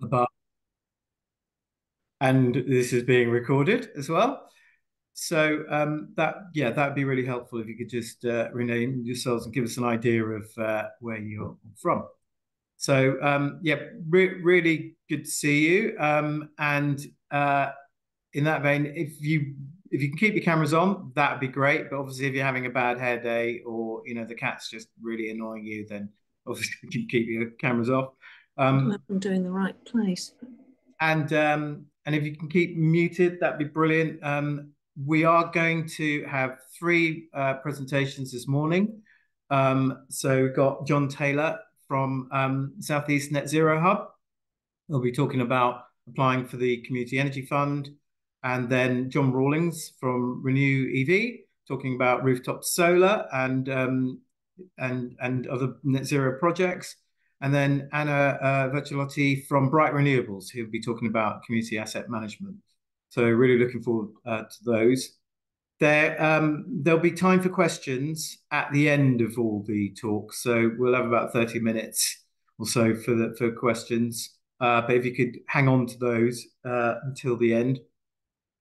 about, and this is being recorded as well. So yeah, that'd be really helpful if you could just rename yourselves and give us an idea of where you're from. So yeah, really good to see you. And in that vein, if you can keep your cameras on, that'd be great. But obviously, if you're having a bad hair day or the cat's just really annoying you, then obviously you can keep your cameras off. I'm Um, doing the right place. and if you can keep muted, that'd be brilliant. We are going to have three presentations this morning. So we've got John Taylor from Southeast Net Zero Hub. We'll be talking about applying for the Community Energy Fund, and then John Rawlings from Renew EV talking about rooftop solar and other net zero projects, and then Anna Vercelotti from Bright Renewables, who'll be talking about community asset management. So really looking forward to those. There'll be time for questions at the end of all the talks, so we'll have about 30 minutes or so for questions. But if you could hang on to those until the end.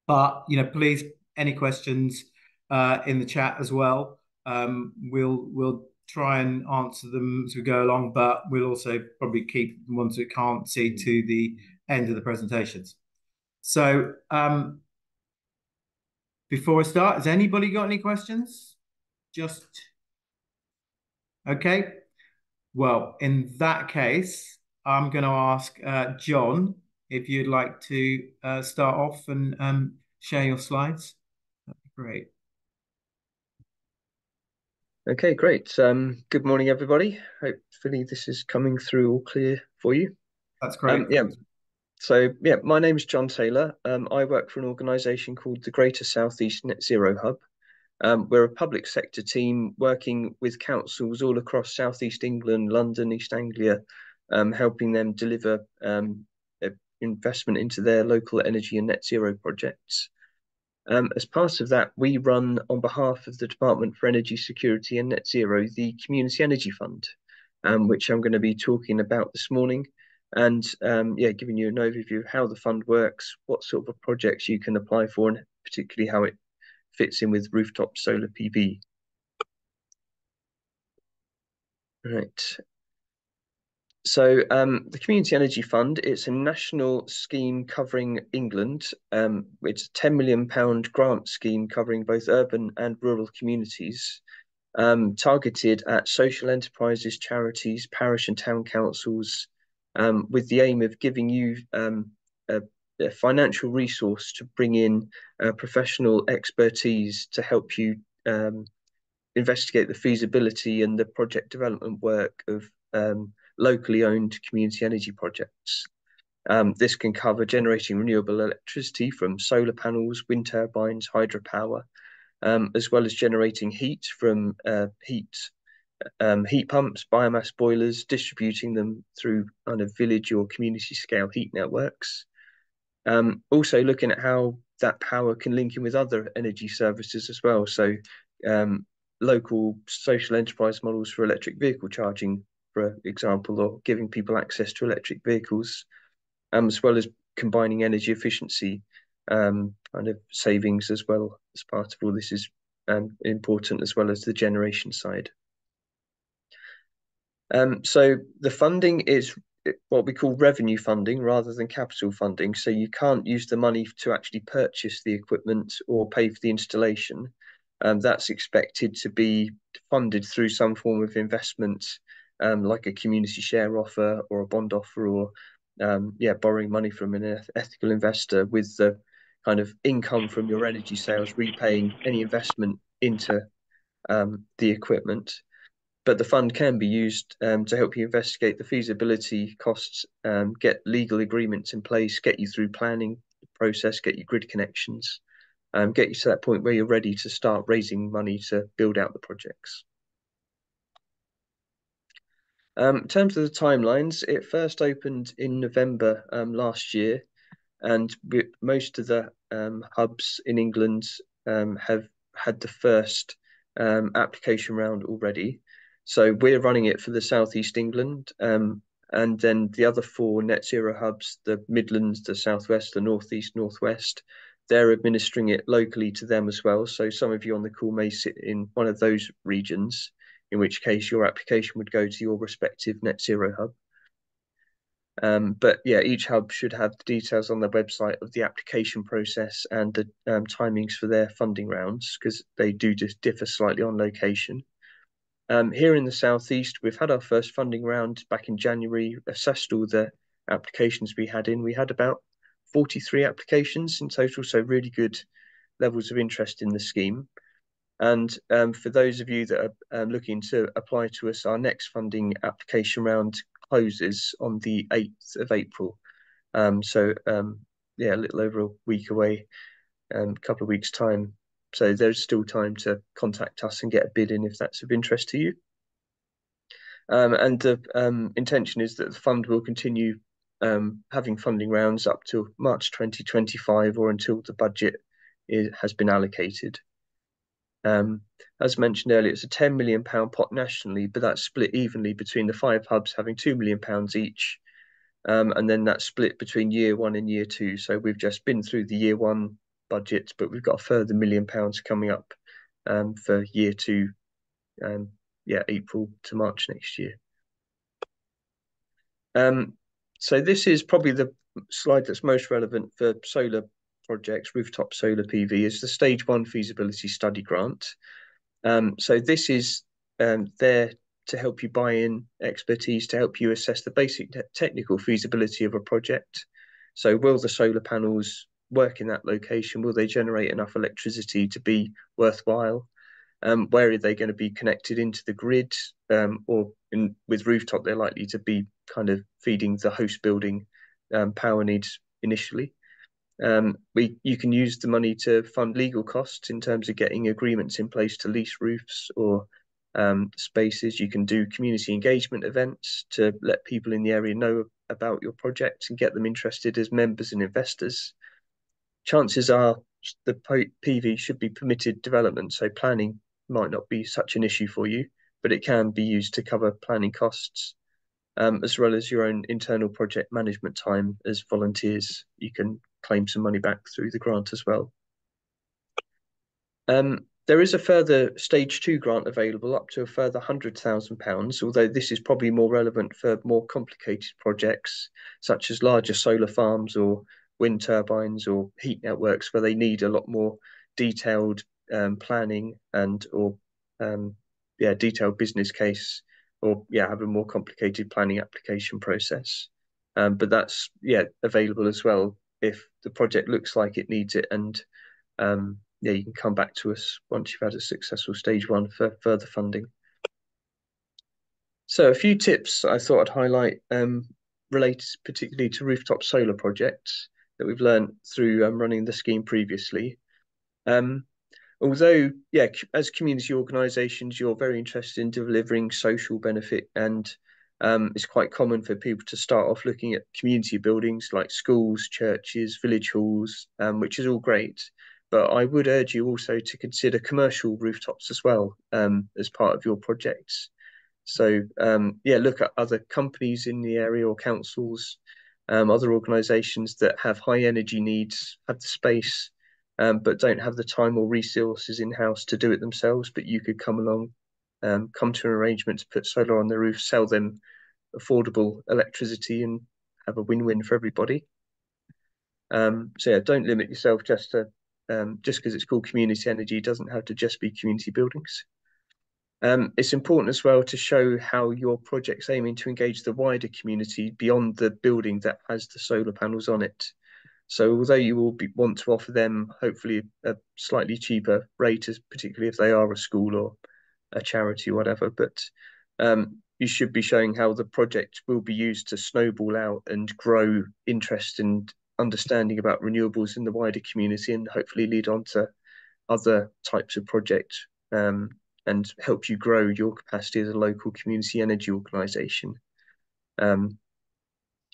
But please, any questions in the chat as well. We'll try and answer them as we go along, but we'll also probably keep the ones that can't see to the end of the presentations. So before I start, has anybody got any questions? Just okay. Well, in that case, I'm going to ask John if you'd like to start off and share your slides. That'd be great. Okay, great. Good morning, everybody. Hopefully this is coming through all clear for you. That's great. Yeah, my name is John Taylor. I work for an organisation called the Greater Southeast Net Zero Hub. We're a public sector team working with councils all across Southeast England, London, East Anglia, helping them deliver investment into their local energy and net zero projects. As part of that, we run on behalf of the Department for Energy Security and Net Zero, the Community Energy Fund, which I'm going to be talking about this morning, and yeah, giving you an overview of how the fund works, what sort of projects you can apply for, and particularly how it fits in with rooftop solar PV. Right. So the Community Energy Fund, it's a national scheme covering England. It's a £10 million grant scheme covering both urban and rural communities, targeted at social enterprises, charities, parish and town councils, with the aim of giving you a financial resource to bring in professional expertise to help you investigate the feasibility and the project development work of locally owned community energy projects. This can cover generating renewable electricity from solar panels, wind turbines, hydropower, as well as generating heat from heat pumps, biomass boilers, distributing them through kind of village or community scale heat networks. Also looking at how that power can link in with other energy services as well. So local social enterprise models for electric vehicle charging, for example, or giving people access to electric vehicles, as well as combining energy efficiency kind of savings as well as part of all this is important, as well as the generation side. So the funding is what we call revenue funding rather than capital funding. So you can't use the money to actually purchase the equipment or pay for the installation. That's expected to be funded through some form of investment, like a community share offer or a bond offer, or yeah, borrowing money from an ethical investor with the kind of income from your energy sales repaying any investment into the equipment. But the fund can be used to help you investigate the feasibility costs, get legal agreements in place, get you through planning process, get you grid connections, get you to that point where you're ready to start raising money to build out the projects. In terms of the timelines, it first opened in November last year, and most of the hubs in England have had the first application round already. So we're running it for the Southeast England And then the other four net zero hubs, the Midlands, the Southwest, the Northeast, Northwest, they're administering it locally to them as well. So some of you on the call may sit in one of those regions, in which case your application would go to your respective net zero hub. But yeah, each hub should have the details on their website of the application process and the timings for their funding rounds, because they do just differ slightly on location. Here in the Southeast, we've had our first funding round back in January, assessed all the applications we had in. We had about 43 applications in total, so really good levels of interest in the scheme. And for those of you that are looking to apply to us, our next funding application round closes on the 8th of April. Yeah, a little over a week away, a couple of weeks' time. So there's still time to contact us and get a bid in if that's of interest to you. And the intention is that the fund will continue having funding rounds up to March 2025 or until the budget has been allocated. As mentioned earlier, it's a £10 million pot nationally, but that's split evenly between the 5 hubs having £2 million each. And then that's split between year 1 and year 2. So we've just been through the year 1 budget, but we've got a further £1 million coming up for year 2, yeah, April to March next year. So this is probably the slide that's most relevant for solar projects, rooftop solar PV, is the stage 1 feasibility study grant. So this is there to help you buy in expertise to help you assess the basic technical feasibility of a project. So will the solar panels work in that location? Will they generate enough electricity to be worthwhile? Where are they going to be connected into the grid? Or with rooftop, they're likely to be kind of feeding the host building power needs initially. You can use the money to fund legal costs in terms of getting agreements in place to lease roofs or spaces. You can do community engagement events to let people in the area know about your project and get them interested as members and investors. Chances are the PV should be permitted development, so planning might not be such an issue for you, but it can be used to cover planning costs. As well as your own internal project management time as volunteers. You can claim some money back through the grant as well. There is a further stage 2 grant available up to a further £100,000, although this is probably more relevant for more complicated projects, such as larger solar farms or wind turbines or heat networks, where they need a lot more detailed planning or detailed business case, or have a more complicated planning application process. But that's available as well if the project looks like it needs it, and you can come back to us once you've had a successful stage 1 for further funding. So a few tips I thought I'd highlight related particularly to rooftop solar projects that we've learned through running the scheme previously. Although, as community organisations, you're very interested in delivering social benefit, and it's quite common for people to start off looking at community buildings like schools, churches, village halls, which is all great. But I would urge you also to consider commercial rooftops as well as part of your projects. So, look at other companies in the area or councils, other organisations that have high energy needs, have the space, but don't have the time or resources in-house to do it themselves, but you could come along, come to an arrangement to put solar on the roof, sell them affordable electricity and have a win-win for everybody. Don't limit yourself just because it's called community energy, it doesn't have to just be community buildings. It's important as well to show how your project's aiming to engage the wider community beyond the building that has the solar panels on it. So although you will want to offer them hopefully a slightly cheaper rate, particularly if they are a school or a charity or whatever, but you should be showing how the project will be used to snowball out and grow interest and understanding about renewables in the wider community, and hopefully lead on to other types of projects and help you grow your capacity as a local community energy organisation.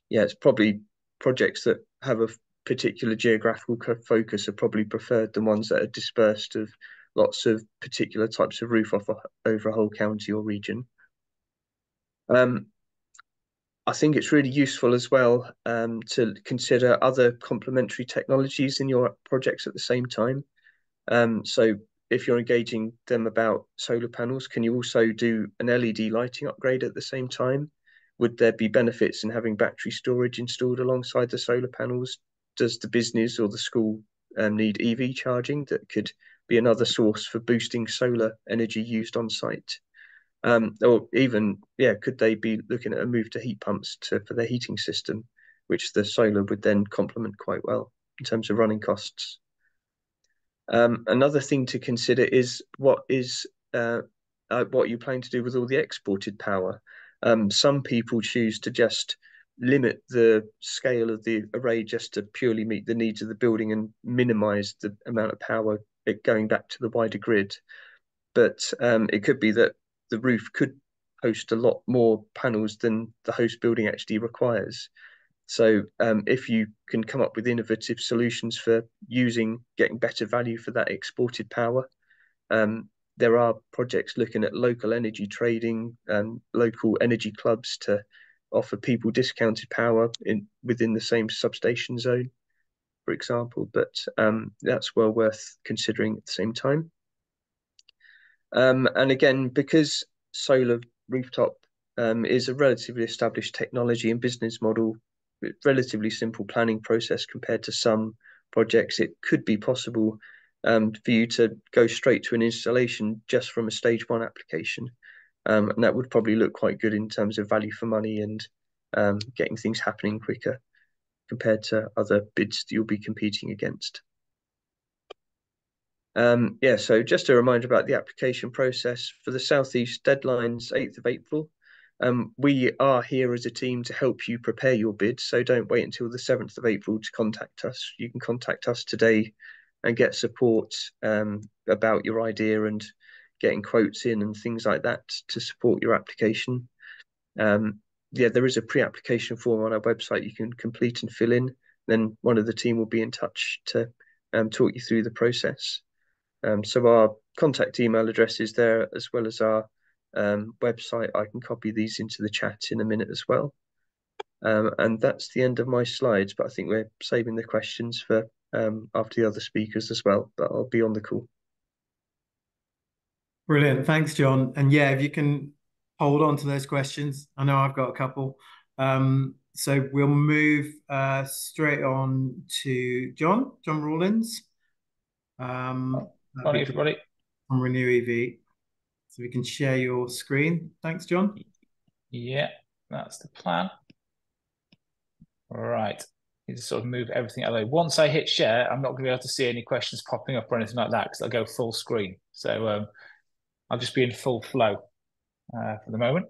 It's probably projects that have a particular geographical focus are probably preferred than ones that are dispersed of lots of particular types of roof over a whole county or region. I think it's really useful as well to consider other complementary technologies in your projects at the same time. So if you're engaging them about solar panels, can you also do an LED lighting upgrade at the same time? Would there be benefits in having battery storage installed alongside the solar panels? Does the business or the school need EV charging that could be another source for boosting solar energy used on site? Or even, yeah, could they be looking at a move to heat pumps for their heating system, which the solar would then complement quite well in terms of running costs? Another thing to consider is what you plan to do with all the exported power. Some people choose to just limit the scale of the array just to purely meet the needs of the building and minimize the amount of power going back to the wider grid. But it could be that the roof could host a lot more panels than the host building actually requires. So if you can come up with innovative solutions for getting better value for that exported power, there are projects looking at local energy trading and local energy clubs to offer people discounted power within the same substation zone, for example. But that's well worth considering at the same time. And again, because solar rooftop is a relatively established technology and business model, relatively simple planning process compared to some projects, it could be possible for you to go straight to an installation just from a stage one application. And that would probably look quite good in terms of value for money and getting things happening quicker compared to other bids that you'll be competing against. Yeah, so just a reminder about the application process for the Southeast deadlines, 8th of April. We are here as a team to help you prepare your bid, so don't wait until the 7th of April to contact us. You can contact us today and get support about your idea and getting quotes in and things like that to support your application. Yeah, there is a pre-application form on our website you can complete and fill in. Then one of the team will be in touch to talk you through the process. So our contact email address is there, as well as our website. I can copy these into the chat in a minute as well. And that's the end of my slides, but I think we're saving the questions for after the other speakers as well, but I'll be on the call. Brilliant. Thanks, John. And yeah, if you can hold on to those questions. I know I've got a couple. So we'll move straight on to John Rawlins. Morning, everybody. From Renew EV. So we can share your screen. Thanks, John. Yeah, that's the plan. All right. You just sort of move everything out of the way. Once I hit share, I'm not going to be able to see any questions popping up or anything like that because they'll go full screen. So I'll just be in full flow for the moment.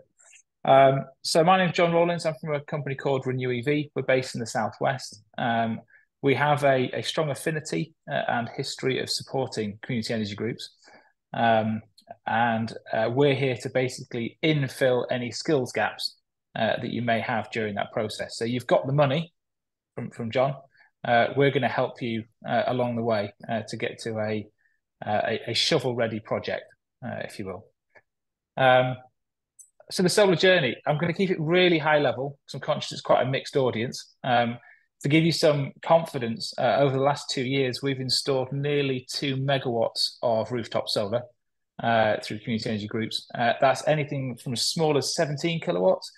So my name's John Rawlins. I'm from a company called Renew EV. We're based in the Southwest. We have a strong affinity and history of supporting community energy groups. And we're here to basically infill any skills gaps that you may have during that process. So you've got the money from John. We're going to help you along the way to get to a shovel-ready project, if you will. So the solar journey, I'm going to keep it really high level because I'm conscious it's quite a mixed audience. To give you some confidence, over the last 2 years, we've installed nearly 2 megawatts of rooftop solar through community energy groups. That's anything from as small as 17 kilowatts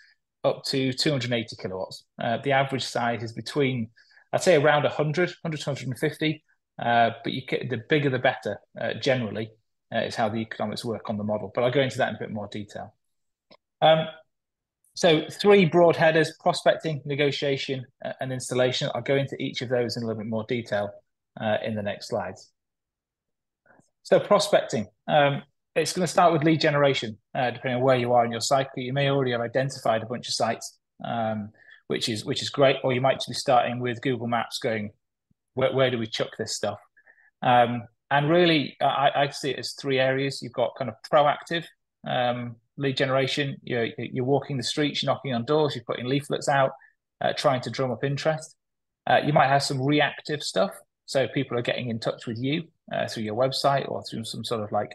up to 280 kilowatts. The average size is between, I'd say around 100 to 150, but the bigger the better, generally, is how the economics work on the model. But I'll go into that in a bit more detail. So 3 broad headers: prospecting, negotiation, and installation. I'll go into each of those in a little bit more detail in the next slides. So prospecting, it's going to start with lead generation, depending on where you are in your cycle. You may already have identified a bunch of sites, which is great, or you might just be starting with Google Maps going, where do we chuck this stuff? And really, I see it as 3 areas. You've got kind of proactive lead generation. You're walking the streets, you're knocking on doors, you're putting leaflets out, trying to drum up interest. You might have some reactive stuff. So people are getting in touch with you through your website or through some sort of like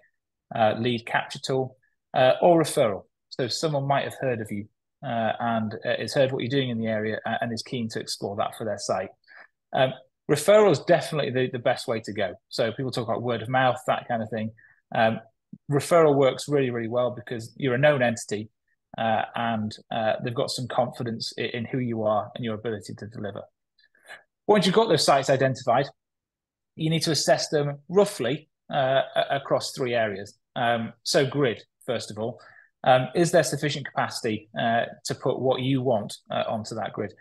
lead capture tool or referral. So someone might have heard of you and has heard what you're doing in the area and is keen to explore that for their site. Referral is definitely the best way to go. So people talk about word of mouth, that kind of thing. Referral works really, really well because you're a known entity and they've got some confidence in who you are and your ability to deliver. Once you've got those sites identified, you need to assess them roughly across 3 areas. So grid, first of all. Is there sufficient capacity to put what you want onto that grid?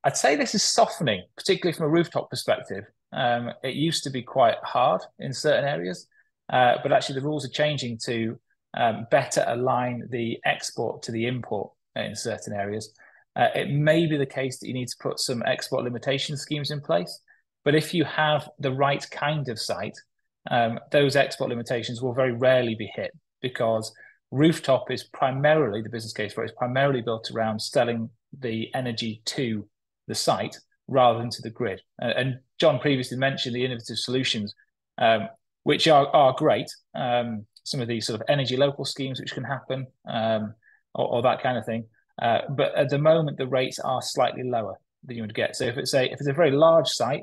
I'd say this is softening, particularly from a rooftop perspective. It used to be quite hard in certain areas, but actually the rules are changing to better align the export to the import in certain areas. It may be the case that you need to put some export limitation schemes in place, but if you have the right kind of site, those export limitations will very rarely be hit because rooftop is primarily, the business case for it is primarily built around selling the energy to the site rather than to the grid. And John previously mentioned the innovative solutions, which are great. Some of these sort of energy local schemes which can happen, or that kind of thing. But at the moment, the rates are slightly lower than you would get. So if it's a very large site,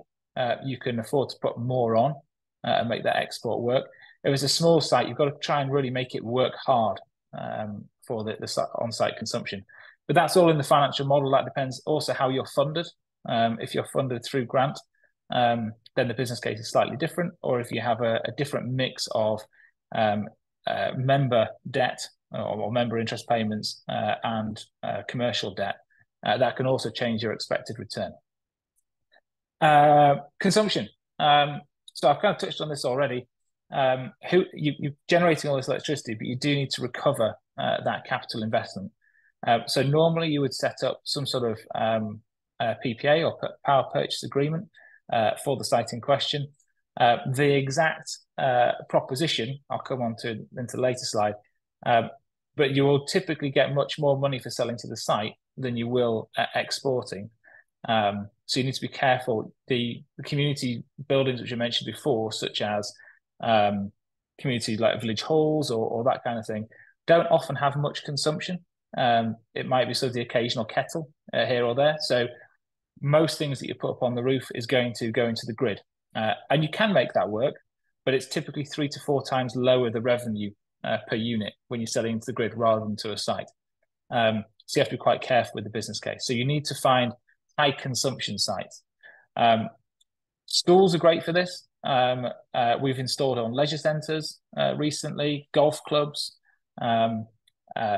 you can afford to put more on and make that export work. If it's a small site, you've got to try and really make it work hard for the on-site consumption. But that's all in the financial model. That depends also how you're funded. If you're funded through grant, then the business case is slightly different. Or if you have a different mix of member debt or member interest payments and commercial debt, that can also change your expected return. Consumption. So I've kind of touched on this already. You're generating all this electricity, but you do need to recover that capital investment. So normally you would set up some sort of PPA or power purchase agreement for the site in question. The exact proposition I'll come on to into the later slide, but you will typically get much more money for selling to the site than you will exporting. So you need to be careful. The community buildings which I mentioned before, such as community like village halls or that kind of thing, don't often have much consumption. It might be sort of the occasional kettle here or there. So most things that you put up on the roof is going to go into the grid. And you can make that work, but it's typically 3 to 4 times lower the revenue per unit when you're selling into the grid rather than to a site. So you have to be quite careful with the business case. So you need to find high consumption sites. Schools are great for this. We've installed on leisure centres recently, golf clubs,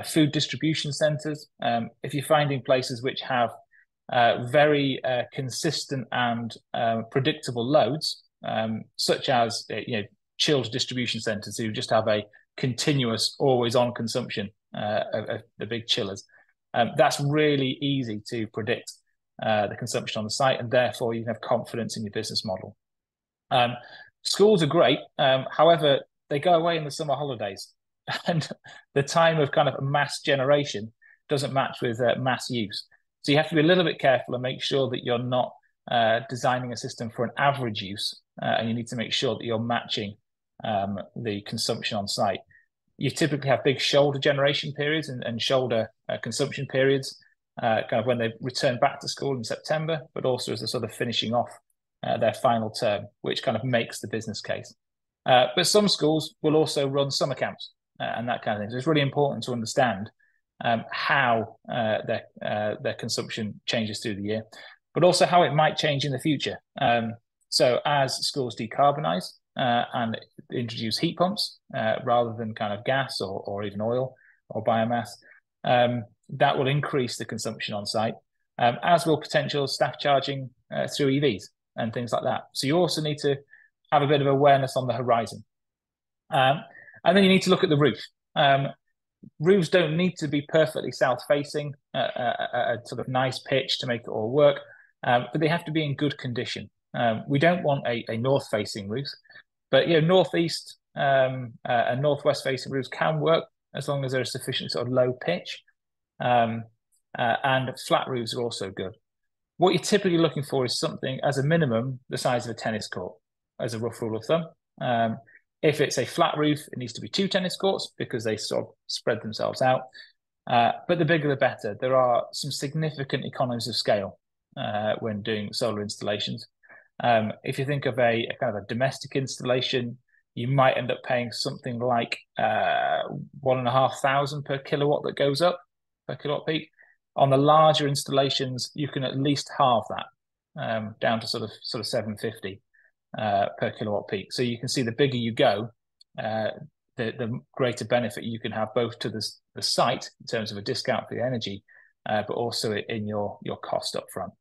food distribution centres. If you're finding places which have very consistent and predictable loads, such as chilled distribution centres who just have a continuous, always-on consumption of the big chillers, that's really easy to predict the consumption on the site, and therefore you can have confidence in your business model. Schools are great, however, they go away in the summer holidays, and the time of kind of mass generation doesn't match with mass use. So you have to be a little bit careful and make sure that you're not designing a system for an average use, and you need to make sure that you're matching the consumption on site. You typically have big shoulder generation periods and shoulder consumption periods, kind of when they return back to school in September, but also as they're sort of finishing off their final term, which kind of makes the business case. But some schools will also run summer camps and that kind of thing. So it's really important to understand how their consumption changes through the year, but also how it might change in the future. So as schools decarbonise and introduce heat pumps rather than kind of gas or even oil or biomass, that will increase the consumption on site, as will potential staff charging through EVs and things like that. So you also need to have a bit of awareness on the horizon. And then you need to look at the roof. Roofs don't need to be perfectly south-facing, a sort of nice pitch to make it all work, but they have to be in good condition. We don't want a north-facing roof, but northeast and northwest-facing roofs can work as long as they're a sufficient sort of low pitch. And flat roofs are also good. What you're typically looking for is something, as a minimum, the size of a tennis court, as a rough rule of thumb. If it's a flat roof, it needs to be 2 tennis courts because they sort of spread themselves out. But the bigger the better. There are some significant economies of scale when doing solar installations. If you think of a kind of a domestic installation, you might end up paying something like 1,500 per kilowatt that goes up per kilowatt peak. On the larger installations, you can at least halve that down to sort of 750 per kilowatt peak. So you can see the bigger you go, the greater benefit you can have both to the site in terms of a discount for the energy, but also in your cost up front.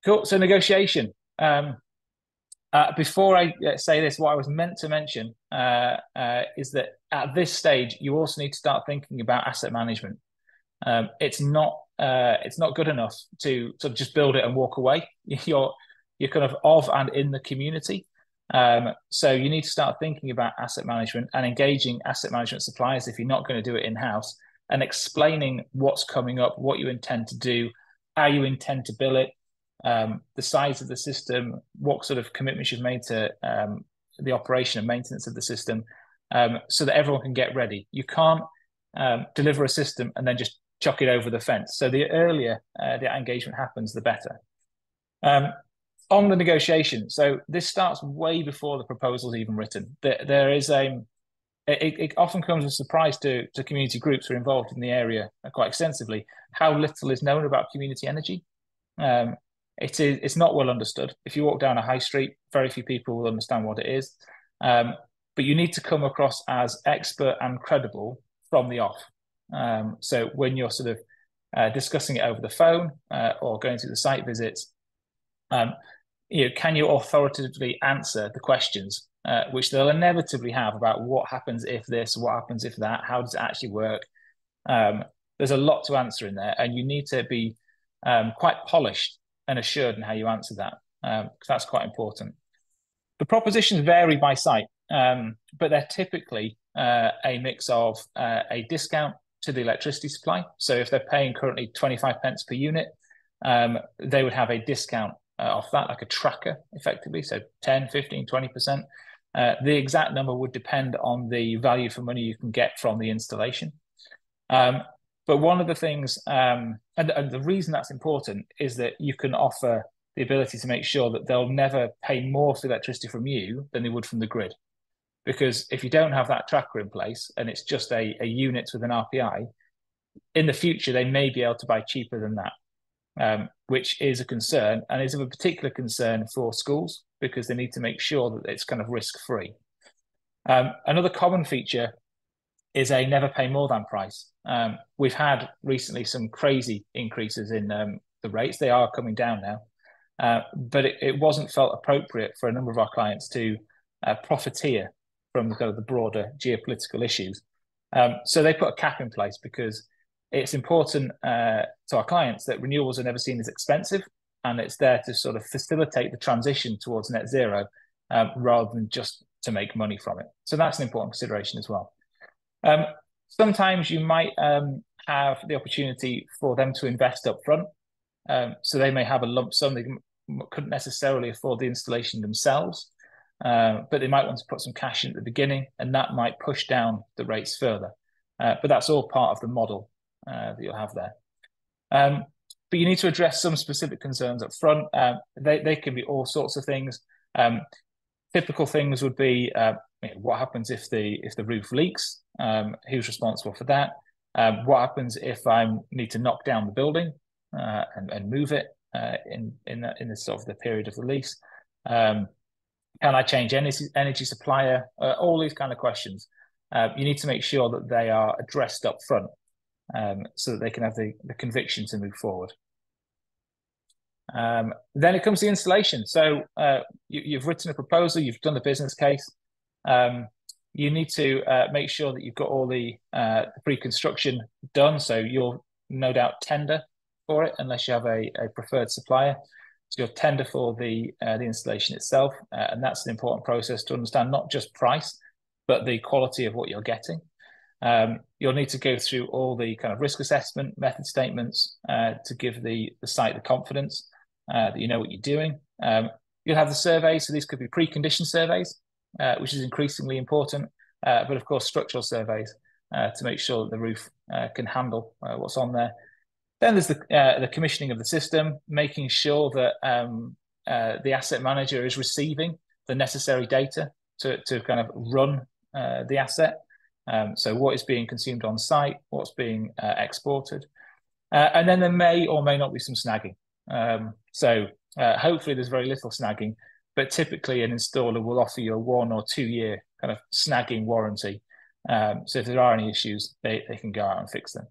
Cool. So negotiation. Before I say this, what I was meant to mention is that at this stage, you also need to start thinking about asset management. It's not good enough to sort of just build it and walk away. You're kind of and in the community. So you need to start thinking about asset management and engaging asset management suppliers if you're not going to do it in-house, and explaining what's coming up, what you intend to do, how you intend to bill it, the size of the system, what sort of commitments you've made to the operation and maintenance of the system, so that everyone can get ready. You can't deliver a system and then just chuck it over the fence. So the earlier the engagement happens, the better. On the negotiation, so this starts way before the proposal is even written. There is it often comes as a surprise to community groups who are involved in the area quite extensively how little is known about community energy. It's not well understood. If you walk down a high street, very few people will understand what it is. But you need to come across as expert and credible from the off. So when you're sort of discussing it over the phone or going through the site visits, can you authoritatively answer the questions which they'll inevitably have about what happens if this, what happens if that, how does it actually work? There's a lot to answer in there, and you need to be quite polished and assured in how you answer that, because that's quite important. The propositions vary by site, but they're typically a mix of a discount to the electricity supply. So if they're paying currently 25 pence per unit, they would have a discount off that, like a tracker, effectively, so 10, 15, 20%. The exact number would depend on the value for money you can get from the installation. But one of the things, and the reason that's important, is that you can offer the ability to make sure that they'll never pay more for electricity from you than they would from the grid. Because if you don't have that tracker in place and it's just a unit with an RPI, in the future, they may be able to buy cheaper than that, which is a concern, and is of a particular concern for schools because they need to make sure that it's kind of risk-free. Another common feature is a never pay more than price. We've had recently some crazy increases in the rates. They are coming down now, but it wasn't felt appropriate for a number of our clients to profiteer from the broader geopolitical issues. So they put a cap in place because it's important to our clients that renewables are never seen as expensive, and it's there to sort of facilitate the transition towards net zero rather than just to make money from it. So that's an important consideration as well. Sometimes you might have the opportunity for them to invest up front. So they may have a lump sum. They couldn't necessarily afford the installation themselves, but they might want to put some cash in at the beginning, and that might push down the rates further. But that's all part of the model that you'll have there. But you need to address some specific concerns up front. They can be all sorts of things. Typical things would be what happens if the roof leaks? Who's responsible for that? What happens if I need to knock down the building and move it in the sort of the period of the lease? Can I change energy supplier? All these kind of questions. You need to make sure that they are addressed up front so that they can have the conviction to move forward. Then it comes to the installation. So you've written a proposal, you've done the business case. You need to make sure that you've got all the pre-construction done. So you'll no doubt tender for it unless you have a preferred supplier. So you'll tender for the installation itself, and that's an important process to understand not just price, but the quality of what you're getting. You'll need to go through all the kind of risk assessment method statements to give the site the confidence that you know what you're doing. You'll have the surveys, so these could be precondition surveys, which is increasingly important, but of course structural surveys. to make sure that the roof can handle what's on there. Then there's the commissioning of the system, making sure that the asset manager is receiving the necessary data to kind of run the asset. So what is being consumed on site, what's being exported. And then there may or may not be some snagging. So hopefully there's very little snagging, but typically an installer will offer you a 1 or 2 year kind of snagging warranty. So if there are any issues, they can go out and fix them.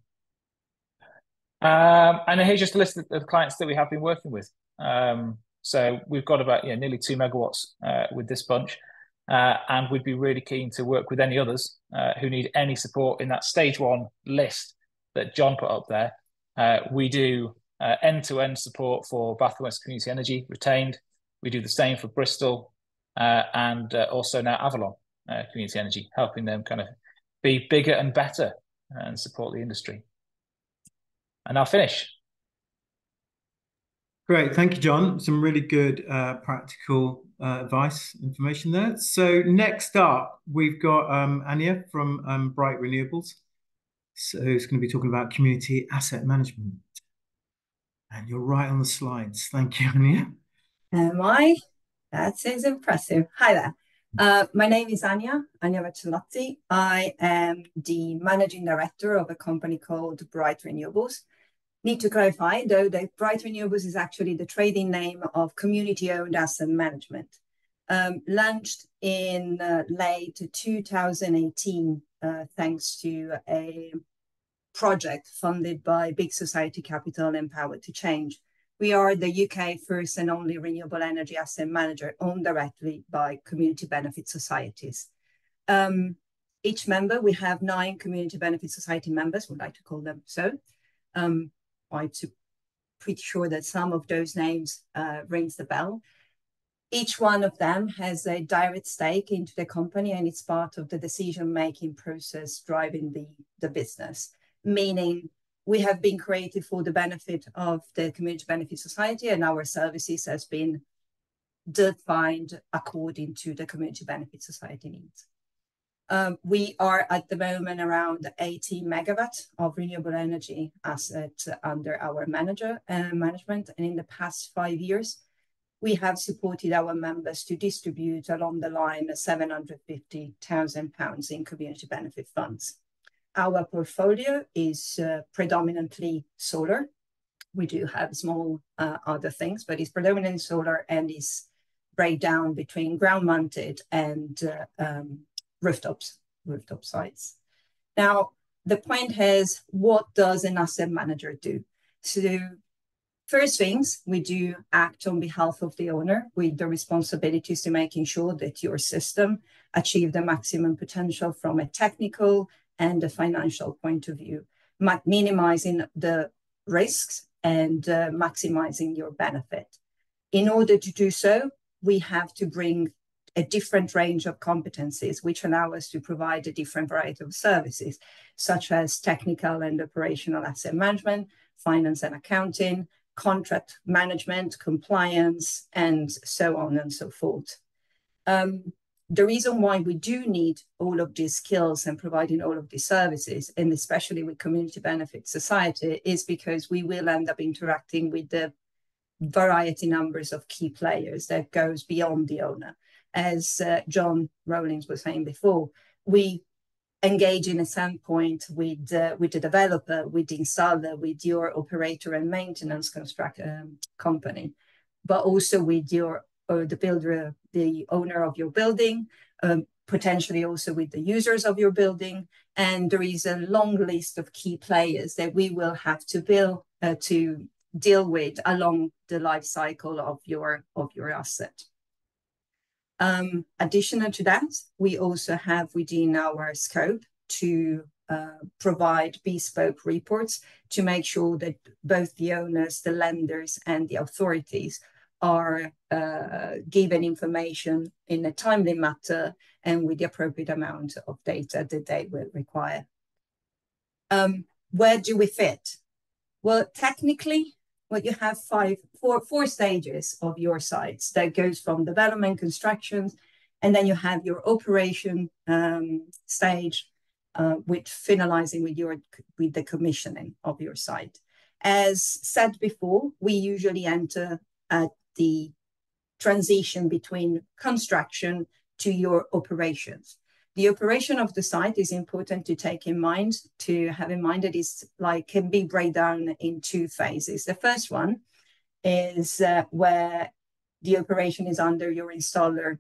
And here's just a list of the clients that we have been working with. So we've got about nearly 2 megawatts with this bunch, and we'd be really keen to work with any others who need any support in that stage 1 list that John put up there. We do end-to-end support for Bath and West Community Energy retained. We do the same for Bristol and also now Avalon Community Energy, helping them kind of be bigger and better and support the industry. And I'll finish. Great, thank you, John. Some really good practical advice, information there. So next up, we've got Anya from Bright Renewables. So who's going to be talking about community asset management. And you're right on the slides. Thank you, Anya. Am I? That sounds impressive. Hi there. My name is Anya Vecchiolotti. I am the managing director of a company called Bright Renewables. Need to clarify, though, that Bright Renewables is actually the trading name of community-owned asset management. Launched in late 2018, thanks to a project funded by Big Society Capital and Power to Change. We are the UK first and only renewable energy asset manager owned directly by community benefit societies. Each member, we have 9 community benefit society members, we like to call them so. I'm pretty sure that some of those names rings the bell. Each one of them has a direct stake into the company, and it's part of the decision-making process driving the business, meaning we have been created for the benefit of the community benefit society, and our services has been defined according to the community benefit society needs. We are at the moment around 80 megawatts of renewable energy assets under our management. And in the past 5 years, we have supported our members to distribute along the line £750,000 in community benefit funds. Our portfolio is predominantly solar. We do have small other things, but it's predominantly solar and is breakdown between ground mounted and rooftop sites. Now, the point is, what does an asset manager do? So first things, we do act on behalf of the owner with the responsibilities to making sure that your system achieve the maximum potential from a technical and a financial point of view, minimizing the risks and maximizing your benefit. In order to do so, we have to bring a different range of competencies, which allow us to provide a different variety of services, such as technical and operational asset management, finance and accounting, contract management, compliance, and so on and so forth. The reason why we do need all of these skills and providing all of these services, and especially with community benefit society, is because we will end up interacting with the variety numbers of key players that goes beyond the owner. As John Rowlings was saying before, we engage in a standpoint with the developer, with the installer, with your operator and maintenance company, but also with the builder, the owner of your building, potentially also with the users of your building. And there is a long list of key players that we will have to deal with along the life cycle of your asset. Additional to that, we also have within our scope to provide bespoke reports to make sure that both the owners, the lenders, and the authorities are given information in a timely manner and with the appropriate amount of data that they will require. Where do we fit? Well, technically, you have four stages of your sites that goes from development, construction, and then you have your operation stage, with finalizing with the commissioning of your site. As said before, we usually enter at the transition between construction to your operations. The operation of the site is important to have in mind that it's can be break down in two phases. The first one is where the operation is under your installer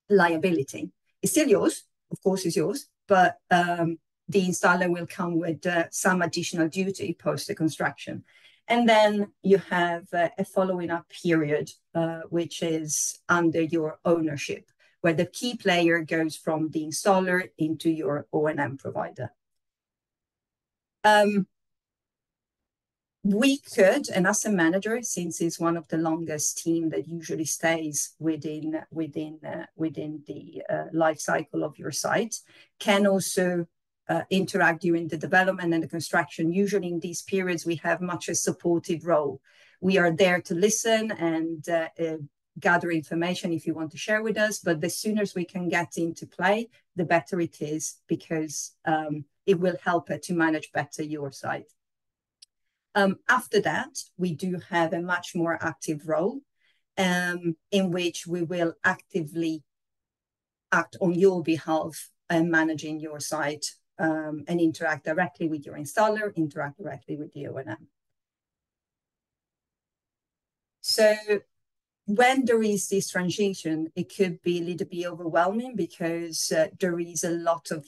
liability. It's still yours, of course, it's yours, but the installer will come with some additional duty post the construction. And then you have a following up period, which is under your ownership, where the key player goes from the installer into your O&M provider. We could, an asset manager, since it's one of the longest team that usually stays within the life cycle of your site, can also interact during the development and the construction. Usually in these periods, we have much a supportive role. We are there to listen and gather information if you want to share with us, but the sooner we can get into play, the better it is, because it will help to manage better your site. After that, we do have a much more active role in which we will actively act on your behalf and managing your site and interact directly with your installer, interact directly with the O&M. So when there is this transition, it could be a little bit overwhelming because there is a lot of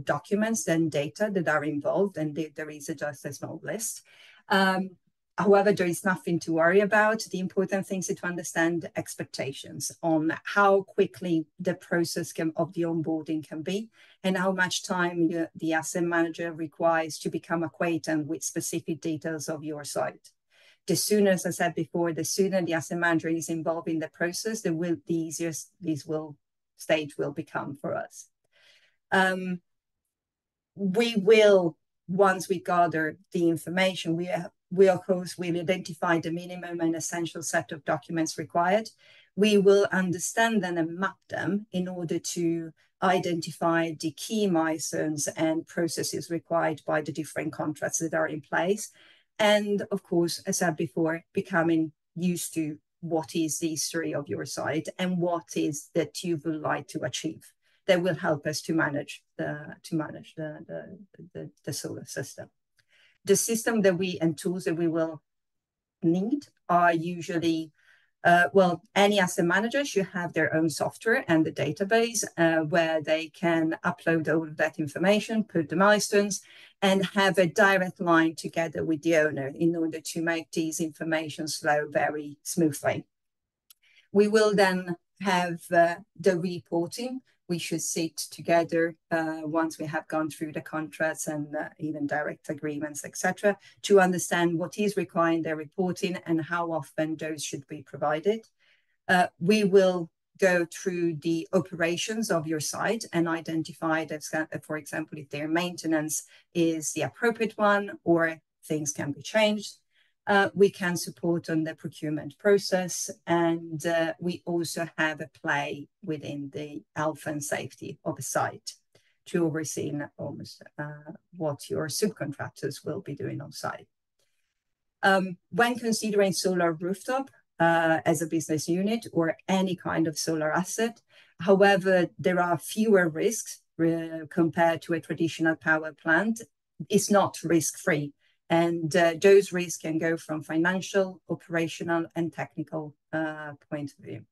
documents and data that are involved, and there is just a small list. However, there is nothing to worry about. The important thing is to understand expectations on how quickly the process of the onboarding can be, and how much time the asset manager requires to become acquainted with specific details of your site. The sooner, as I said before, the sooner the asset manager is involved in the process, the easier this stage will become for us. We will, once we gather the information, we of course will identify the minimum and essential set of documents required. We will understand them and map them in order to identify the key milestones and processes required by the different contracts that are in place. And of course, as I said before, becoming used to what is the history of your site and what is that you would like to achieve. That will help us to manage the solar system. The system that and tools that we will need are usually, any asset manager should have their own software and the database where they can upload all of that information, put the milestones, and have a direct line together with the owner in order to make these information flow very smoothly. We will then have the reporting. We should sit together once we have gone through the contracts and even direct agreements, etc., to understand what is required in their reporting and how often those should be provided. We will go through the operations of your site and identify that, for example, if their maintenance is the appropriate one or things can be changed. We can support on the procurement process, and we also have a play within the health and safety of the site to oversee almost what your subcontractors will be doing on site. When considering solar rooftop as a business unit or any kind of solar asset, however, there are fewer risks compared to a traditional power plant. It's not risk-free. And those risks can go from financial, operational, and technical point of view.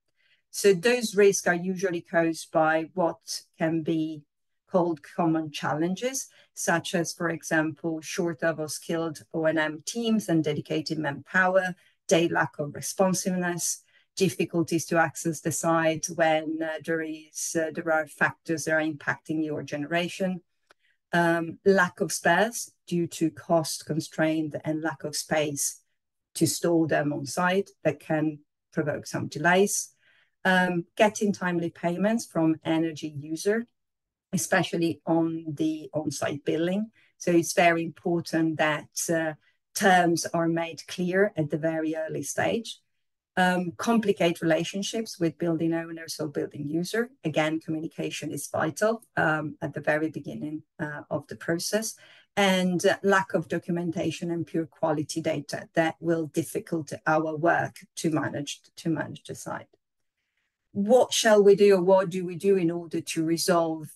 So those risks are usually caused by what can be called common challenges, such as, for example, shortage of skilled O&M teams and dedicated manpower, their lack of responsiveness, difficulties to access the site when there are factors that are impacting your generation, lack of spares due to cost constraint and lack of space to store them on site that can provoke some delays, getting timely payments from energy user, especially on the on-site billing. So it's very important that terms are made clear at the very early stage. complicate relationships with building owners or building user. Again, communication is vital at the very beginning of the process, and lack of documentation and pure quality data that will difficult our work to manage the site. What shall we do, or what do we do in order to resolve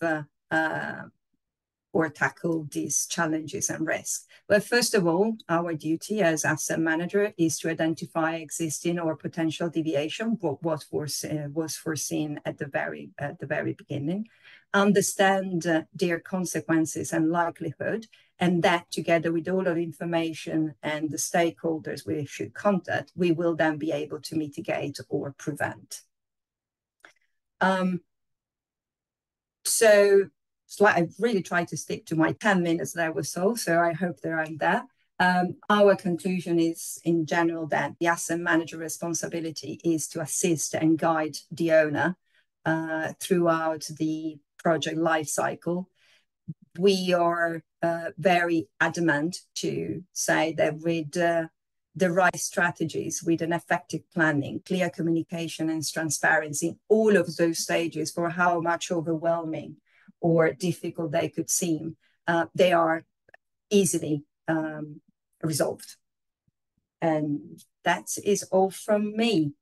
or tackle these challenges and risks? Well, first of all, our duty as asset manager is to identify existing or potential deviation, what was foreseen at the very beginning, understand their consequences and likelihood, and that together with all of the information and the stakeholders we should contact, we will then be able to mitigate or prevent. So I've really tried to stick to my 10 minutes that I was told, so I hope they're around there. Our conclusion is, in general, that the asset manager responsibility is to assist and guide the owner throughout the project life cycle. We are very adamant to say that with the right strategies, with an effective planning, clear communication and transparency, all of those stages, for how much overwhelming or difficult they could seem, they are easily resolved. And that is all from me.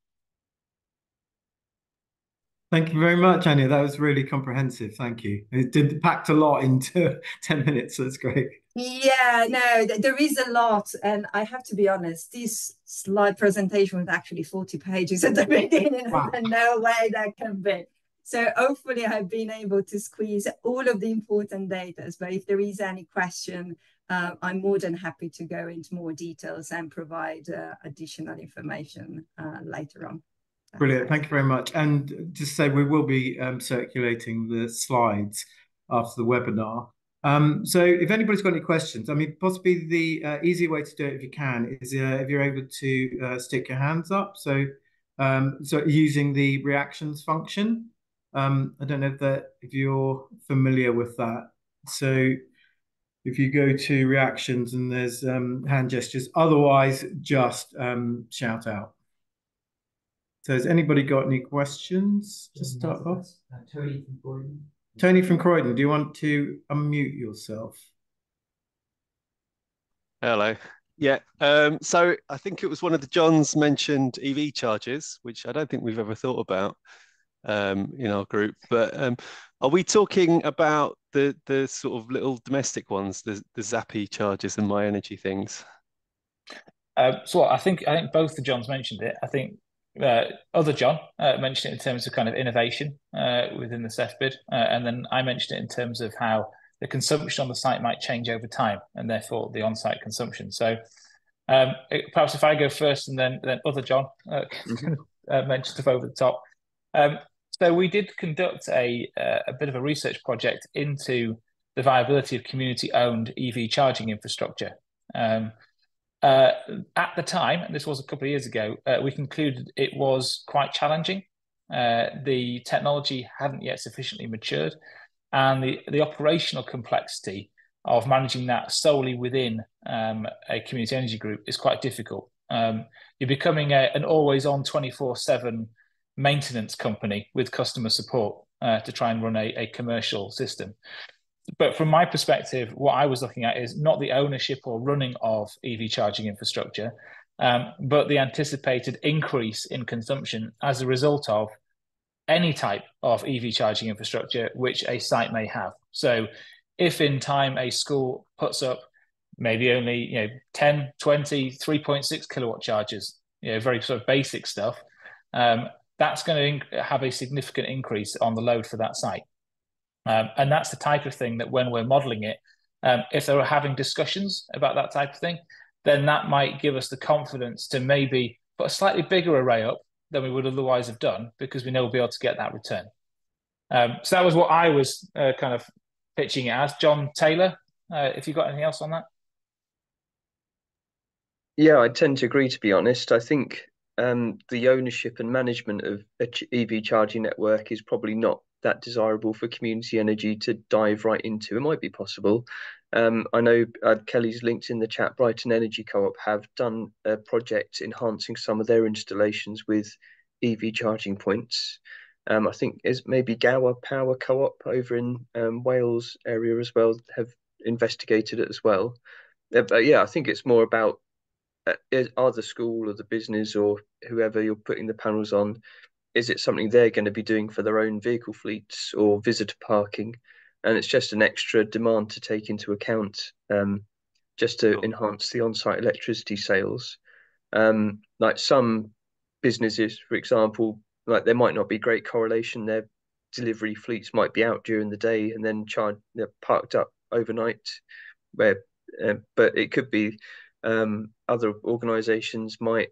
Thank you very much, Anya. That was really comprehensive. Thank you. It packed a lot into 10 minutes. So that's great. Yeah, no, there is a lot. And I have to be honest, this slide presentation was actually 40 pages at the beginning. Wow. And no way that can be. So hopefully I've been able to squeeze all of the important data. But if there is any question, I'm more than happy to go into more details and provide additional information later on. Brilliant. Thank you very much. And just say we will be circulating the slides after the webinar. So if anybody's got any questions, I mean, possibly the easy way to do it, if you can, is if you're able to stick your hands up. So using the reactions function. I don't know if you're familiar with that. So if you go to reactions and there's hand gestures, otherwise just shout out. So has anybody got any questions to start off? Tony from Croydon. Tony from Croydon, do you want to unmute yourself? Hello. Yeah. So I think it was one of the Johns mentioned EV chargers, which I don't think we've ever thought about in our group. But are we talking about the sort of little domestic ones, the Zappy chargers and My Energy things? So I think both the Johns mentioned it. I think other John mentioned it in terms of kind of innovation within the CEF bid, and then I mentioned it in terms of how the consumption on the site might change over time, and therefore the on-site consumption. So perhaps if I go first, and then other John mentioned stuff over the top. So we did conduct a bit of a research project into the viability of community-owned EV charging infrastructure. At the time, and this was a couple of years ago, we concluded it was quite challenging. The technology hadn't yet sufficiently matured, and the operational complexity of managing that solely within a community energy group is quite difficult. You're becoming an always-on 24/7 maintenance company with customer support to try and run a commercial system. But from my perspective, what I was looking at is not the ownership or running of EV charging infrastructure, but the anticipated increase in consumption as a result of any type of EV charging infrastructure which a site may have. So if in time a school puts up maybe only 10, 20, 3.6 kilowatt chargers, very sort of basic stuff, that's going to have a significant increase on the load for that site. And that's the type of thing that when we're modeling it, if they were having discussions about that type of thing, then that might give us the confidence to maybe put a slightly bigger array up than we would otherwise have done, because we know we'll be able to get that return. So that was what I was kind of pitching it as. John Taylor, if you've got anything else on that? Yeah, I tend to agree, to be honest. I think the ownership and management of an EV charging network is probably not that desirable for community energy to dive right into. It might be possible, I know Kelly's linked in the chat. Brighton Energy Co-op have done a project enhancing some of their installations with EV charging points. I think is maybe Gower Power Co-op over in Wales area as well have investigated it as well. But yeah, I think it's more about are the school or the business or whoever you're putting the panels on, is it something they're going to be doing for their own vehicle fleets or visitor parking? And it's just an extra demand to take into account, just to enhance the on-site electricity sales. Like some businesses, for example, like there might not be great correlation. Their delivery fleets might be out during the day and then they're parked up overnight. Where, but it could be other organisations might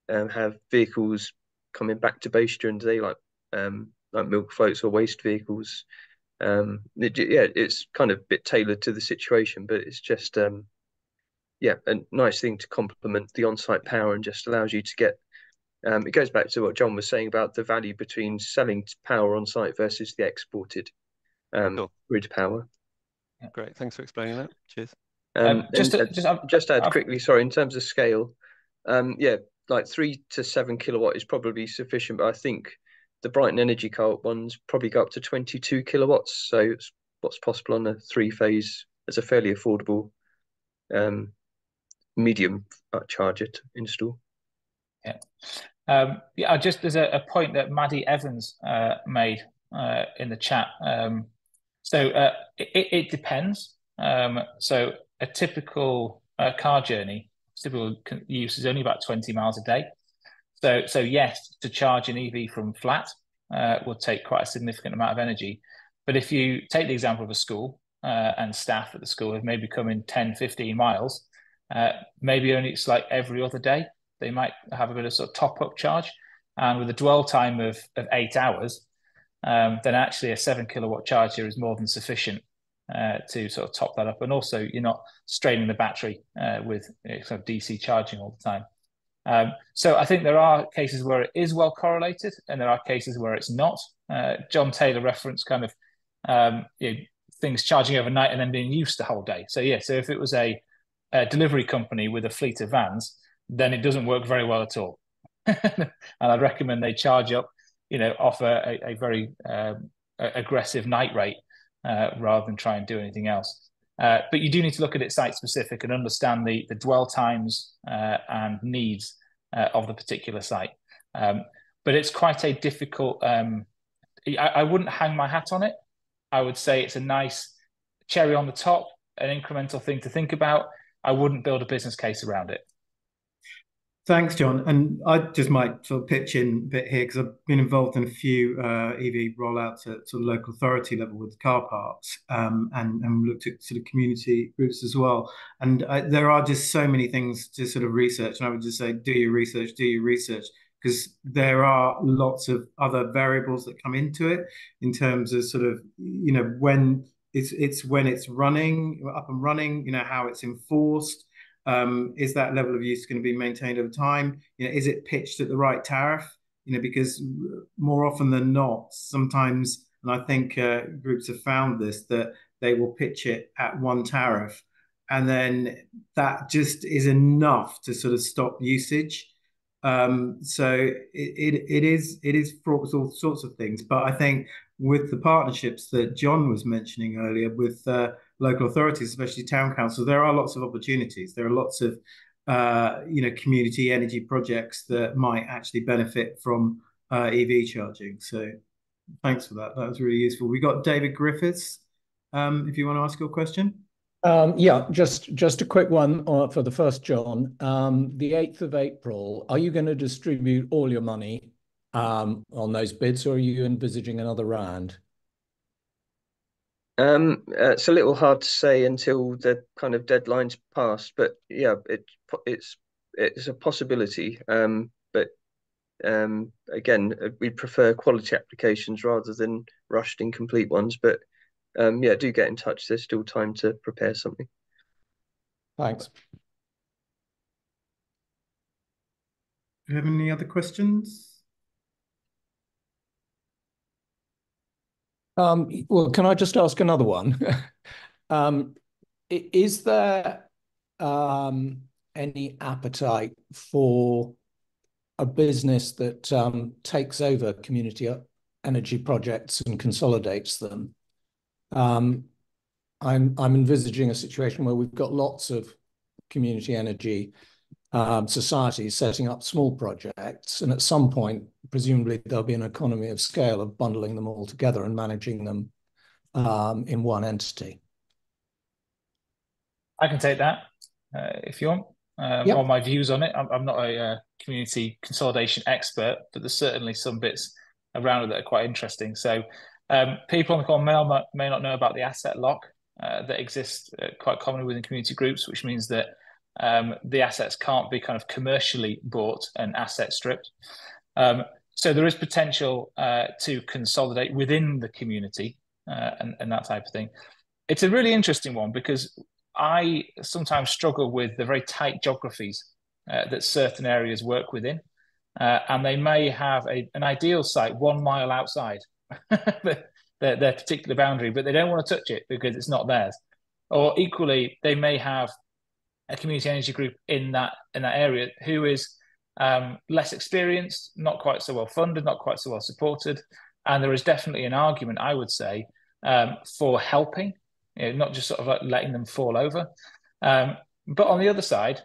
have vehicles coming back to base during the day, like milk floats or waste vehicles. It's kind of a bit tailored to the situation, but it's just a nice thing to complement the on-site power and just allows you to get. It goes back to what John was saying about the value between selling power on site versus the exported grid power. Great, thanks for explaining that. Cheers. Just add quickly, sorry, in terms of scale, like 3 to 7 kilowatt is probably sufficient, but I think the Brighton Energy Co-op ones probably go up to 22 kilowatts. So it's what's possible on a 3-phase as a fairly affordable medium charger to install. There's a point that Maddie Evans made in the chat. It depends. So a typical car journey, typical use is only about 20 miles a day. So yes, to charge an EV from flat will take quite a significant amount of energy. But if you take the example of a school and staff at the school have maybe come in 10, 15 miles, maybe only it's like every other day, they might have a bit of sort of top-up charge. And with a dwell time of 8 hours, then actually a 7 kilowatt charger is more than sufficient to sort of top that up. And also you're not straining the battery with sort of DC charging all the time. So I think there are cases where it is well correlated and there are cases where it's not. John Taylor referenced kind of things charging overnight and then being used the whole day. So so if it was a delivery company with a fleet of vans, then it doesn't work very well at all. And I'd recommend they charge up, offer a very aggressive night rate rather than try and do anything else. But you do need to look at it site specific and understand the dwell times and needs of the particular site. But it's quite a difficult, I wouldn't hang my hat on it. I would say it's a nice cherry on the top, an incremental thing to think about. I wouldn't build a business case around it. Thanks, John. And I just might sort of pitch in a bit here because I've been involved in a few EV rollouts at sort of local authority level with car parks and looked at sort of community groups as well. And there are just so many things to sort of research. And I would just say, do your research, because there are lots of other variables that come into it in terms of sort of, when when it's running, up and running, how it's enforced. Is that level of use going to be maintained over time? Is it pitched at the right tariff? Because more often than not, sometimes, and I think groups have found this, that they will pitch it at one tariff, and then that just is enough to sort of stop usage. So it is fraught with all sorts of things. But I think with the partnerships that John was mentioning earlier with local authorities, especially town councils, there are lots of opportunities. There are lots of community energy projects that might actually benefit from EV charging. So thanks for that. That was really useful. We got David Griffiths. If you want to ask your question. Just a quick one for the first, John. The 8th of April, are you going to distribute all your money on those bids, or are you envisaging another round? It's a little hard to say until the kind of deadline's passed, but yeah, it's a possibility. But again, we prefer quality applications rather than rushed incomplete ones. But do get in touch. There's still time to prepare something. Thanks. Do you have any other questions? Well, can I just ask another one? is there any appetite for a business that takes over community energy projects and consolidates them? I'm envisaging a situation where we've got lots of community energy societies setting up small projects, and at some point, presumably, there'll be an economy of scale of bundling them all together and managing them in one entity. I can take that if you want. Yep. On my views on it, I'm not a community consolidation expert, but there's certainly some bits around it that are quite interesting. So people on the call may not know about the asset lock that exists quite commonly within community groups, which means that the assets can't be kind of commercially bought and asset stripped. So there is potential to consolidate within the community and that type of thing. It's a really interesting one because I sometimes struggle with the very tight geographies that certain areas work within. And they may have an ideal site 1 mile outside their particular boundary, but they don't want to touch it because it's not theirs. Or equally, they may have a community energy group in that area who is less experienced, not quite so well funded, not quite so well supported. And there is definitely an argument, I would say, for helping, not just sort of like letting them fall over. But on the other side,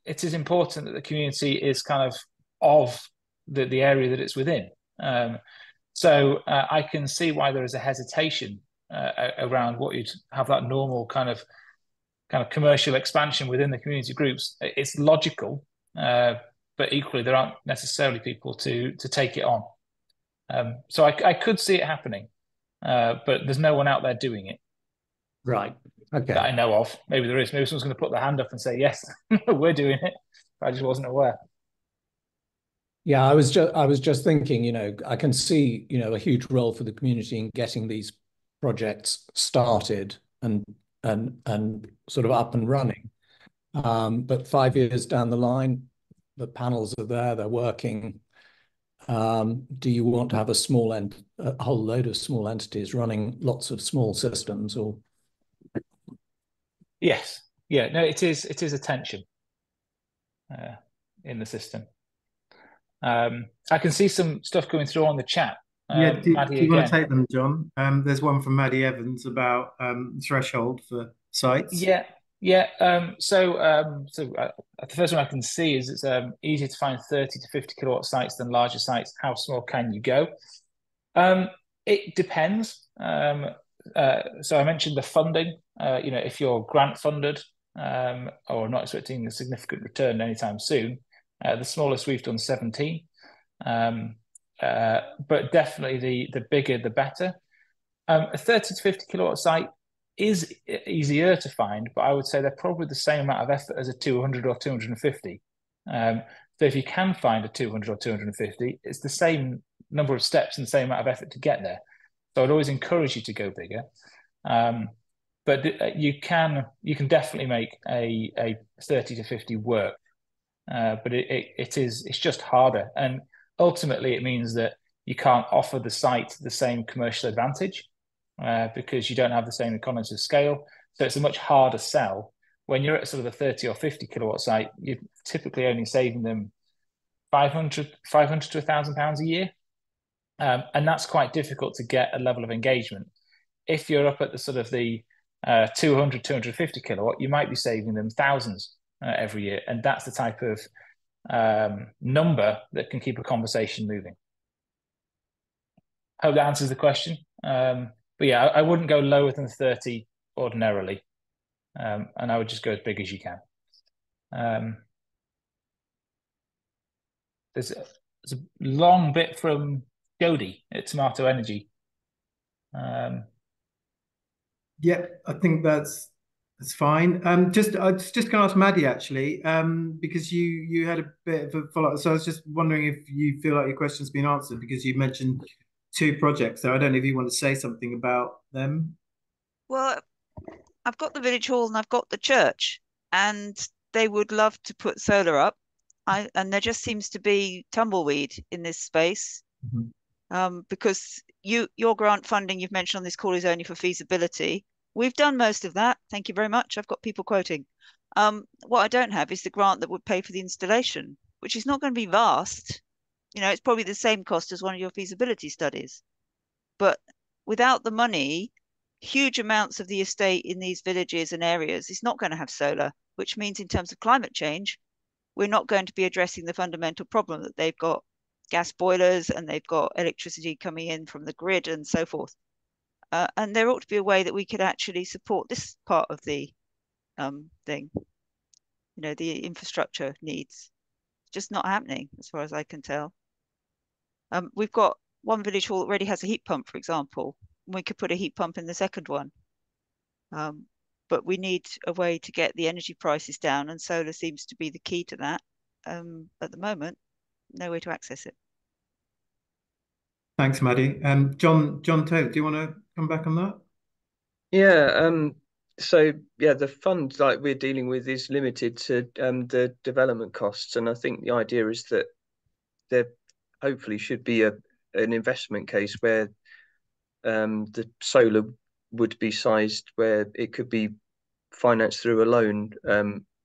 it is important that the community is kind of the area that it's within. So I can see why there is a hesitation around what you'd have that normal kind of commercial expansion within the community groups. It's logical, but equally there aren't necessarily people to take it on. So I could see it happening, but there's no one out there doing it. Right. Okay. That I know of. Maybe there is. Maybe someone's going to put their hand up and say, yes, we're doing it. I just wasn't aware. Yeah, I was just thinking, I can see, a huge role for the community in getting these projects started and sort of up and running. But 5 years down the line, the panels are there, they're working. Do you want to have a whole load of small entities running lots of small systems, or? Yes. Yeah. No, it is a tension in the system. I can see some stuff going through on the chat. Yeah, do you want to again. take them, John? There's one from Maddie Evans about threshold for sites. Yeah. So the first one I can see is it's easier to find 30 to 50 kilowatt sites than larger sites. How small can you go? It depends. So I mentioned the funding. If you're grant funded or not expecting a significant return anytime soon, the smallest we've done 17. But definitely the bigger the better. A 30 to 50 kilowatt site is easier to find, but I would say they're probably the same amount of effort as a 200 or 250. So if you can find a 200 or 250, it's the same number of steps and the same amount of effort to get there. So I'd always encourage you to go bigger. But you can definitely make a 30 to 50 work. But it's just harder. And ultimately it means that you can't offer the site the same commercial advantage because you don't have the same economies of scale. So it's a much harder sell. When you're at sort of a 30 or 50 kilowatt site, you're typically only saving them 500 to £1,000 a year. And that's quite difficult to get a level of engagement. If you're up at the sort of the 200, 250 kilowatt, you might be saving them thousands every year. And that's the type of number that can keep a conversation moving. Hope that answers the question. But yeah, I wouldn't go lower than 30 ordinarily. And I would just go as big as you can. There's a long bit from Jody at Tomato Energy. Yeah, I think that's fine. I was just going to ask Maddie actually, because you had a bit of a follow-up. So I was just wondering if you feel like your question's been answered because you mentioned 2 projects there. I don't know if you want to say something about them. Well, I've got the village hall and I've got the church, and they would love to put solar up. And there just seems to be tumbleweed in this space. Mm-hmm. Because your grant funding you've mentioned on this call is only for feasibility. We've done most of that. Thank you very much. I've got people quoting. What I don't have is the grant that would pay for the installation, which is not going to be vast. You know, it's probably the same cost as one of your feasibility studies. But without the money, huge amounts of the estate in these villages and areas is not going to have solar, which means in terms of climate change, we're not going to be addressing the fundamental problem that they've got gas boilers and they've got electricity coming in from the grid and so forth. And there ought to be a way that we could actually support this part of the thing, you know, the infrastructure needs. It's just not happening as far as I can tell. We've got one village hall already has a heat pump, for example. We could put a heat pump in the second one. But we need a way to get the energy prices down, and solar seems to be the key to that. At the moment, no way to access it. Thanks, Maddie. John Taylor, do you want to come back on that? Yeah. So yeah, the fund like we're dealing with is limited to the development costs, and I think the idea is that there hopefully should be an investment case where the solar would be sized where it could be financed through a loan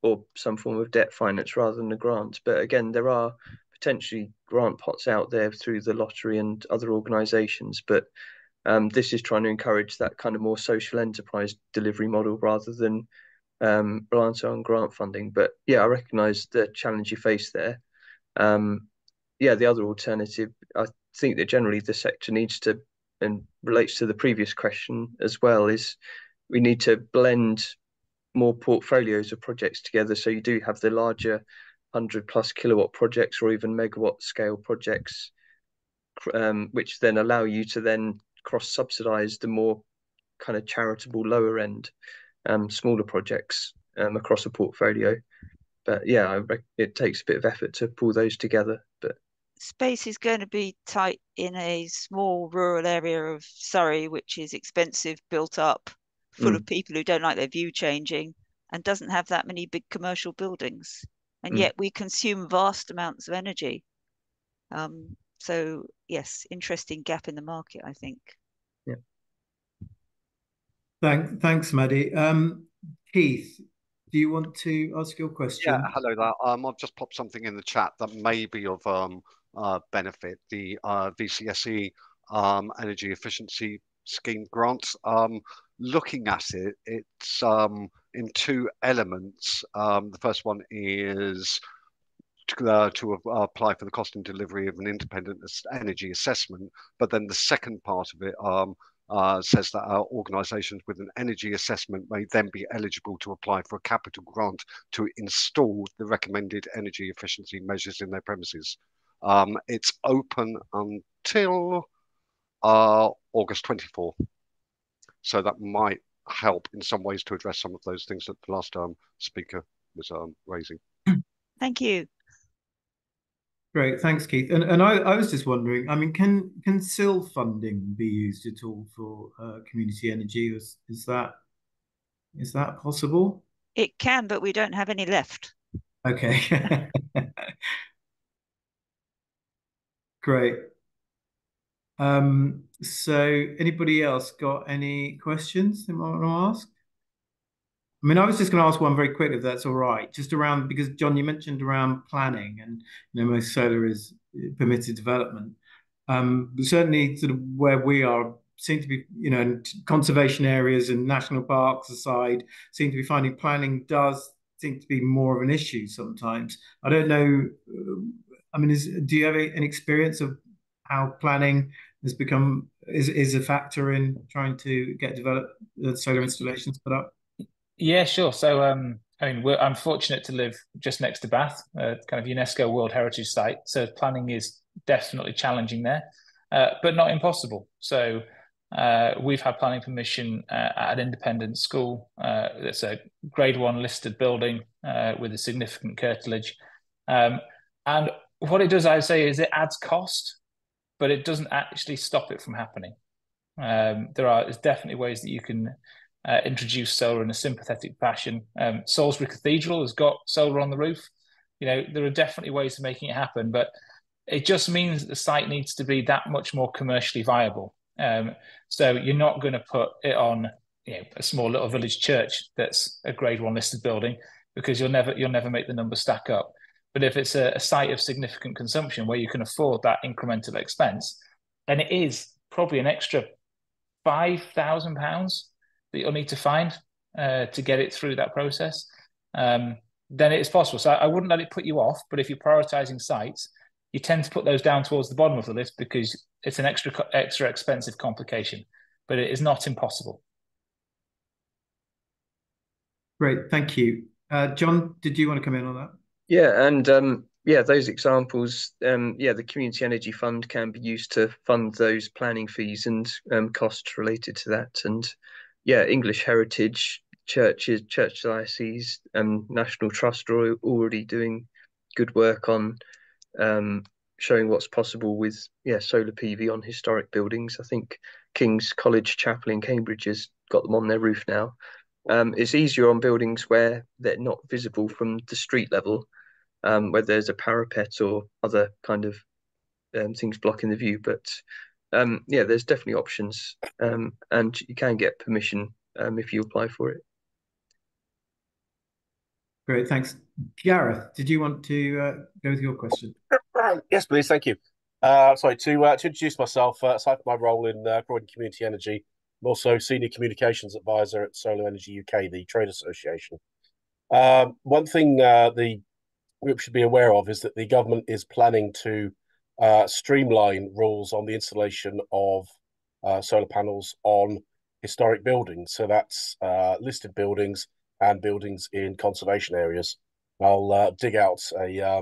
or some form of debt finance rather than a grant. But again, there are potentially grant pots out there through the lottery and other organisations. But this is trying to encourage that kind of more social enterprise delivery model rather than reliance on grant funding. But yeah, I recognise the challenge you face there. Yeah, the other alternative, I think that generally the sector needs to, and relates to the previous question as well, is we need to blend more portfolios of projects together. So you do have the larger 100+ kilowatt projects or even megawatt scale projects, which then allow you to then cross-subsidize the more kind of charitable lower end smaller projects across a portfolio. But yeah, it takes a bit of effort to pull those together. But space is going to be tight in a small rural area of Surrey, which is expensive, built up, full of people who don't like their view changing, and doesn't have that many big commercial buildings. And yet we consume vast amounts of energy. So yes, interesting gap in the market, I think. Yeah. Thanks, Maddie. Keith, do you want to ask your question? Yeah, hello there. I've just popped something in the chat that may be of benefit. The VCSE energy efficiency scheme grants. Looking at it, it's in two elements. The first one is to apply for the cost and delivery of an independent energy assessment, but then the second part of it says that organisations with an energy assessment may then be eligible to apply for a capital grant to install the recommended energy efficiency measures in their premises. It's open until August 24. So that might help in some ways to address some of those things that the last speaker was raising. Thank you. Great, thanks, Keith. And I was just wondering, I mean, can SIL funding be used at all for community energy? Is that possible? It can, but we don't have any left. Okay. Great. So anybody else got any questions they might want to ask? I mean, I was just going to ask one very quick, if that's all right, just around, because John, you mentioned around planning and, you know, most solar is permitted development. Certainly sort of where we are seem to be, you know, conservation areas and national parks aside, seem to be finding planning does seem to be more of an issue sometimes. I don't know. I mean, do you have an experience of how planning has become is a factor in trying to get developed solar installations put up? Yeah, sure. So, I mean, I'm fortunate to live just next to Bath, kind of UNESCO World Heritage Site. So planning is definitely challenging there, but not impossible. So we've had planning permission at an independent school. It's a grade 1 listed building with a significant curtilage. And what it does, I would say, is it adds cost, but it doesn't actually stop it from happening. There's definitely ways that you can introduce solar in a sympathetic fashion. Salisbury Cathedral has got solar on the roof. You know, there are definitely ways of making it happen, but it just means that the site needs to be that much more commercially viable. So you're not going to put it on a small little village church that's a grade 1 listed building, because you'll never make the numbers stack up. But if it's a site of significant consumption where you can afford that incremental expense, then it is probably an extra £5,000 that you'll need to find to get it through that process. Then it is possible. So I wouldn't let it put you off. But if you're prioritizing sites, you tend to put those down towards the bottom of the list because it's an extra expensive complication. But it is not impossible. Great, thank you. John, did you want to come in on that? Yeah, and those examples, the Community Energy Fund can be used to fund those planning fees and costs related to that. And yeah, English heritage churches, church dioceses, and National Trust are already doing good work on showing what's possible with solar PV on historic buildings. I think King's College Chapel in Cambridge has got them on their roof now. It's easier on buildings where they're not visible from the street level, where there's a parapet or other kind of things blocking the view. But there's definitely options, and you can get permission if you apply for it. Great, thanks. Gareth, did you want to go with your question? Yes, please. Thank you. To introduce myself, aside from my role in Croydon Community Energy, I'm also Senior Communications Advisor at Solar Energy UK, the trade association. One thing the group should be aware of is that the government is planning to streamline rules on the installation of solar panels on historic buildings. So that's listed buildings and buildings in conservation areas. I'll dig out a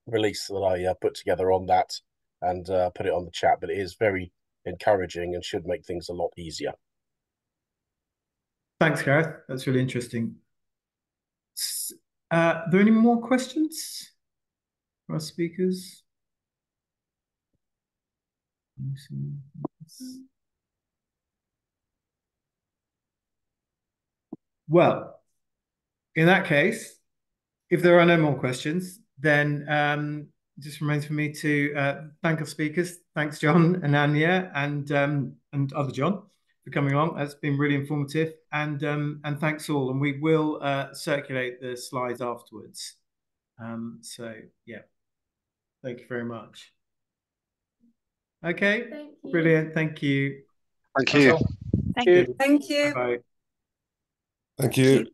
release that I put together on that and put it on the chat, but it is very encouraging and should make things a lot easier. Thanks, Gareth. That's really interesting. Are there any more questions for our speakers? Well, in that case, if there are no more questions, then it just remains for me to thank our speakers. Thanks, John and Anya and other John for coming along. That's been really informative, and thanks all. And we will circulate the slides afterwards. So yeah, thank you very much. Okay, brilliant. Thank you. Thank you. Thank you. Thank you. Bye-bye. Thank you.